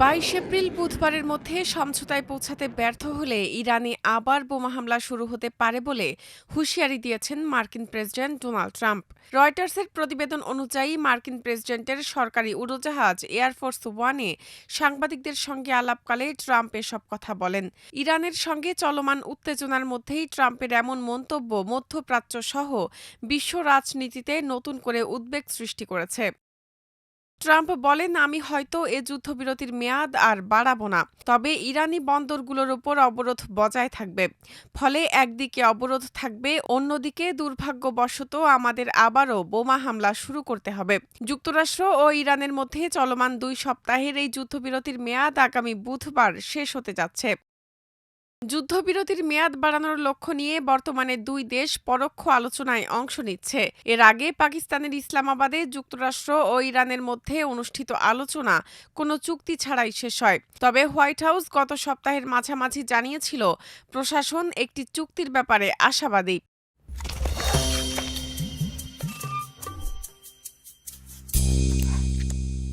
২২ April বুধবারের মধ্যে সমঝোতায় পৌঁছাতে ব্যর্থ হলে ইরানে আবার বোমা হামলা শুরু হতে পারে বলে হুঁশিয়ারি দিয়েছেন মার্কিন প্রেসিডেন্ট ডোনাল্ড ট্রাম্প। রয়টার্সের প্রতিবেদন অনুযায়ী মার্কিন প্রেসিডেন্টের সরকারি উড়োজাহাজ এয়ারফোর্স ওয়ানে সাংবাদিকদের সঙ্গে আলাপকালে ট্রাম্প এসব কথা বলেন। ইরানের সঙ্গে চলমান উত্তেজনার মধ্যেই ট্রাম্পের এমন মন্তব্য মধ্যপ্রাচ্য সহ বিশ্ব রাজনীতিতে নতুন করে উদ্বেগ সৃষ্টি করেছে। ট্রাম্প বলেন, আমি হয়তো এ যুদ্ধবিরতির মেয়াদ আর বাড়াবো না, তবে ইরানি বন্দরগুলোর ওপর অবরোধ বজায় থাকবে। ফলে একদিকে অবরোধ থাকবে, অন্যদিকে দুর্ভাগ্যবশত আমাদের আবারও বোমা হামলা শুরু করতে হবে। যুক্তরাষ্ট্র ও ইরানের মধ্যে চলমান 2 সপ্তাহের এই যুদ্ধবিরতির মেয়াদ আগামী বুধবার শেষ হতে যাচ্ছে। যুদ্ধবিরতির মেয়াদ বাড়ানোর লক্ষ্য নিয়ে বর্তমানে দুই দেশ পরোক্ষ আলোচনায় অংশ নিচ্ছে। এর আগে পাকিস্তানের ইসলামাবাদে যুক্তরাষ্ট্র ও ইরানের মধ্যে অনুষ্ঠিত আলোচনা কোনো চুক্তি ছাড়াই শেষ হয়। তবে হোয়াইট হাউস গত সপ্তাহের মাঝামাঝি জানিয়েছিল প্রশাসন একটি চুক্তির ব্যাপারে আশাবাদী।